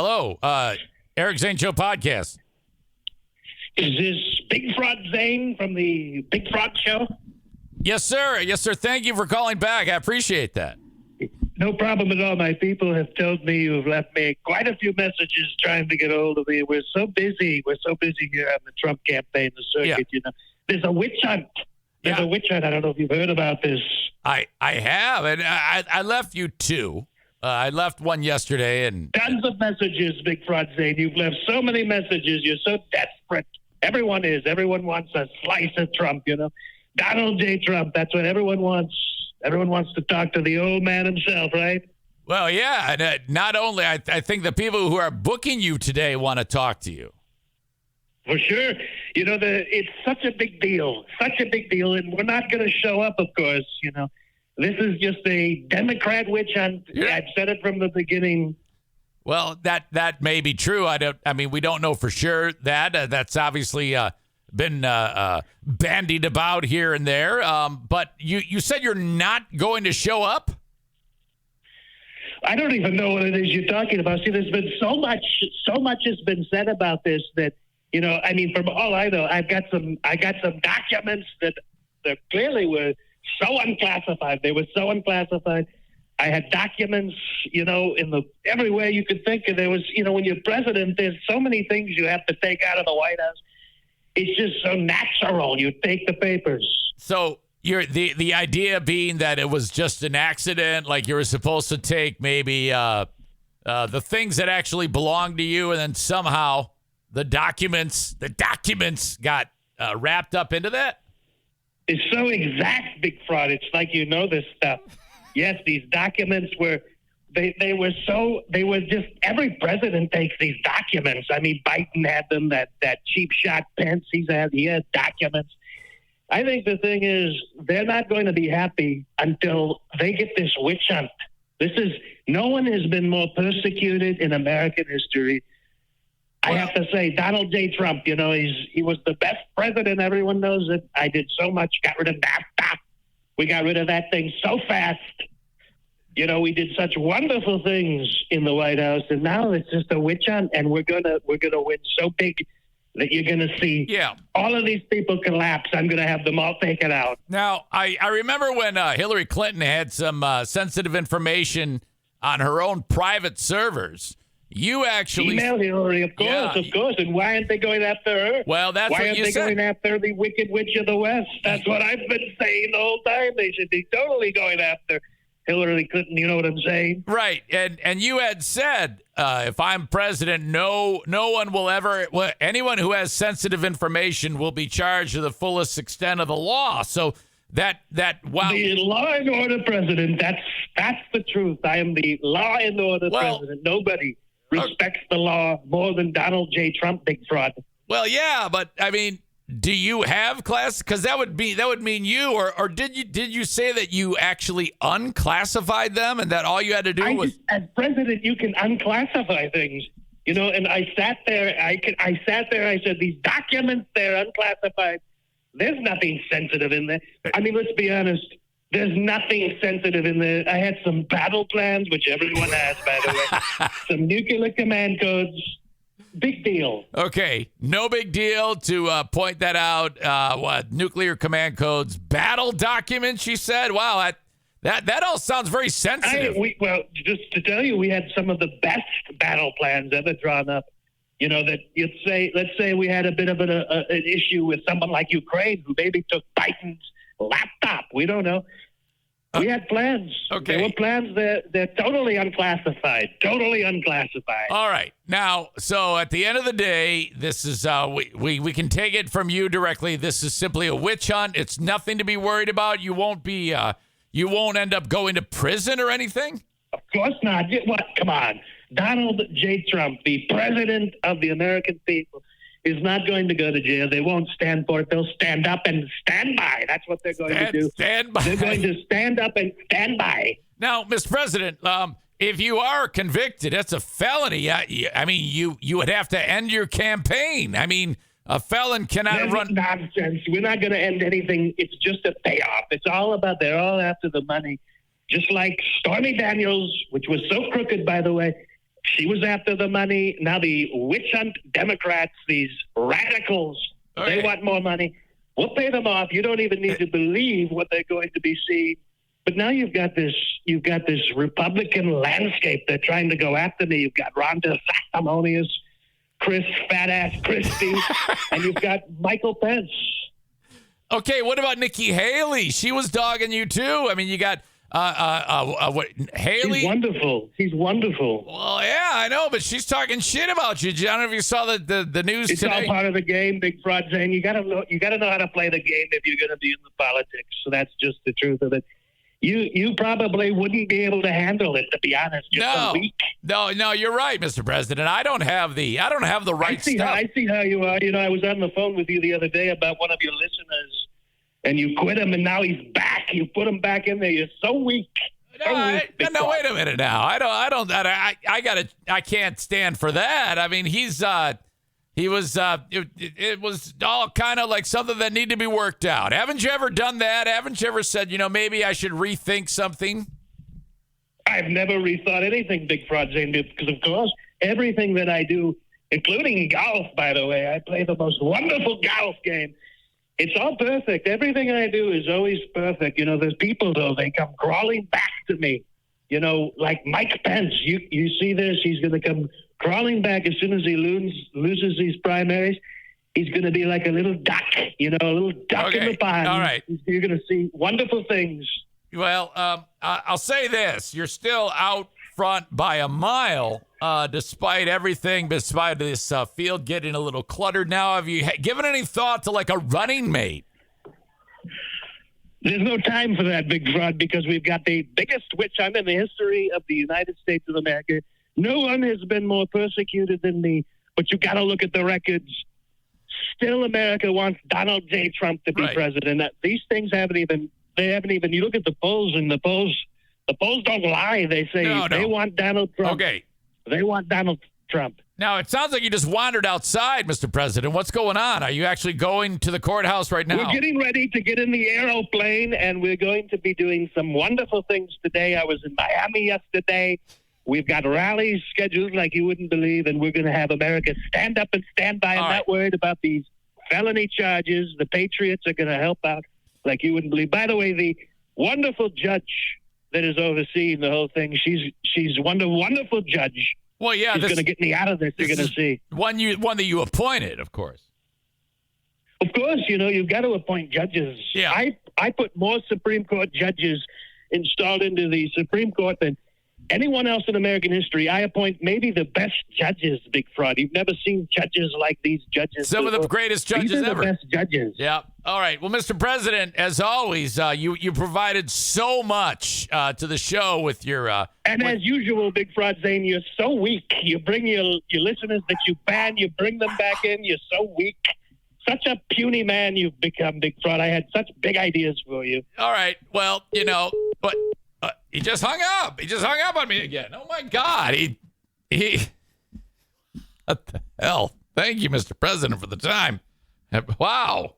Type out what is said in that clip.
Hello. Eric Zane Show Podcast. Is this Big Fraud Zane from the Big Fraud Show? Yes, sir. Yes, sir. Thank you for calling back. I appreciate that. No problem at all. My people have told me you've left me quite a few messages trying to get hold of me. We're so busy. We're so busy here on the Trump campaign, the circuit, you know. There's a witch hunt. There's a witch hunt. I don't know if you've heard about this. I have, and I left you two. I left one yesterday, and tons of messages, Big Fraud Zane. You've left so many messages. You're so desperate. Everyone is. Everyone wants a slice of Trump, you know. Donald J. Trump. That's what everyone wants. Everyone wants to talk to the old man himself, right? Well, yeah. And not only, I think the people who are booking you today want to talk to you. For sure. You know, it's such a big deal. Such a big deal. And we're not going to show up, of course, you know. This is just a Democrat witch hunt. Yeah. I've said it from the beginning. Well, that may be true. I mean, we don't know for sure that. That's obviously been bandied about here and there. But you said you're not going to show up? I don't even know what it is you're talking about. See, there's been so much has been said about this that, you know, I mean, from all I know, I got some documents that clearly were so unclassified. They were so unclassified. I had documents, you know, every way you could think of. There was, you know, when you're president, there's so many things you have to take out of the White House. It's just so natural. You take the papers. So the idea being that it was just an accident, like you were supposed to take maybe the things that actually belong to you, and then somehow the documents got wrapped up into that? It's so exact, Big Fraud. It's like you know this stuff. Yes, these documents were just every president takes these documents. I mean, Biden had them, that cheap shot Pence, he had documents. I think the thing is they're not going to be happy until they get this witch hunt. No one has been more persecuted in American history. I have to say, Donald J. Trump, you know, he was the best president. Everyone knows it. I did so much, got rid of NAFTA. We got rid of that thing so fast. You know, we did such wonderful things in the White House, and now it's just a witch hunt, and we're gonna win so big that you're gonna see all of these people collapse. I'm gonna have them all taken out. Now, I remember when Hillary Clinton had some sensitive information on her own private servers. You actually email Hillary, of course. And why aren't they going after her? Well, that's what you said. Why aren't they going after the Wicked Witch of the West? That's what I've been saying the whole time. They should be totally going after Hillary Clinton. You know what I'm saying? Right. And you had said, if I'm president, no one will anyone who has sensitive information will be charged to the fullest extent of the law. So that wow. The law and order president. That's the truth. I am the law and order president. Nobody respects the law more than Donald J. Trump, Big Fraud. Well, yeah, but I mean, do you have class? Because that would mean you, or did you say that you actually unclassified them, and that all you had to do was as president you can unclassify things, you know? And I sat there. I said these documents, they're unclassified. There's nothing sensitive in there. I mean, let's be honest. There's nothing sensitive in there. I had some battle plans, which everyone has, by the way. Some nuclear command codes. Big deal. Okay. No big deal to point that out. Nuclear command codes, battle documents, you said? Wow, that all sounds very sensitive. Well, just to tell you, we had some of the best battle plans ever drawn up. You know, that let's say we had a bit of an issue with someone like Ukraine who maybe took Biden's laptop. We don't know. We had plans. Okay. There were plans. They're totally unclassified. Totally unclassified. All right. Now, so at the end of the day, this is we can take it from you directly. This is simply a witch hunt. It's nothing to be worried about. You won't end up going to prison or anything? Of course not. What? Come on. Donald J. Trump, the president of the American people, is not going to go to jail. They won't stand for it. They'll stand up and stand by. That's what they're going to do. Stand by. They're going to stand up and stand by. Now, Mr. President, if you are convicted, that's a felony. I mean, you would have to end your campaign. I mean, a felon cannot run. Nonsense. We're not going to end anything. It's just a payoff. It's all about, they're all after the money. Just like Stormy Daniels, which was so crooked, by the way, She was after the money. Now the witch hunt Democrats, these radicals, They want more money. We'll pay them off. You don't even need to believe what they're going to be seeing. But now you've got this Republican landscape. They're trying to go after me. You've got Rhonda Sanctimonious, Chris Fat Ass Christie, and you've got Michael Pence. Okay, what about Nikki Haley? She was dogging you too. I mean, you got what Haley? She's wonderful. Well, yeah, I know, but she's talking shit about you. I don't know if you saw the news it's today. It's all part of the game, Big Fraud Zane. You gotta know how to play the game if you're gonna be in the politics. So that's just the truth of it. You probably wouldn't be able to handle it, to be honest. You're so weak. No, you're right, Mr. President. I don't have the right stuff. I see how you are. You know, I was on the phone with you the other day about one of your listeners, and you quit him, and now he's back. You put him back in there. You're so weak. No, wait a minute now. I can't stand for that. I mean, it was all kind of like something that needed to be worked out. Haven't you ever done that? Haven't you ever said, maybe I should rethink something? I've never rethought anything, Big Fraud Zane, because, of course, everything that I do, including golf, by the way, I play the most wonderful golf game. It's all perfect. Everything I do is always perfect. There's people, though, they come crawling back to me. Like Mike Pence. You see this? He's going to come crawling back as soon as he loses these primaries. He's going to be like a little duck, a little duck in the pond. All right. You're going to see wonderful things. Well, I'll say this. You're still out front by a mile, despite everything, despite this field getting a little cluttered now. Have you given any thought to like a running mate? There's no time for that, Big Fraud, because we've got the biggest witch hunt in the history of the United States of America. No one has been more persecuted than me, but you got to look at the records. Still, America wants Donald J. Trump to be president. These things haven't even. You look at the polls, and the polls don't lie. They say they want Donald Trump. Okay, they want Donald Trump. Now it sounds like you just wandered outside, Mr. President. What's going on? Are you actually going to the courthouse right now? We're getting ready to get in the aeroplane, and we're going to be doing some wonderful things today. I was in Miami yesterday. We've got rallies scheduled like you wouldn't believe, and we're going to have America stand up and stand by. I'm not worried about these felony charges. The Patriots are going to help out like you wouldn't believe. By the way, the wonderful judge that is overseeing the whole thing, she's a wonderful judge. Well, yeah, she's going to get me out of this. You're going to see one that you appointed, of course. Of course, you've got to appoint judges. Yeah, I put more Supreme Court judges installed into the Supreme Court than anyone else in American history. I appoint maybe the best judges, Big Fraud. You've never seen judges like these judges. Some of the greatest judges these are ever. The best judges. Yeah. All right. Well, Mr. President, as always, you provided so much to the show with your. As usual, Big Fraud Zane, you're so weak. You bring your listeners that you ban, you bring them back in. You're so weak. Such a puny man you've become, Big Fraud. I had such big ideas for you. All right. Well, but. He just hung up. He just hung up on me again. Oh, my God. He. What the hell? Thank you, Mr. President, for the time. Wow.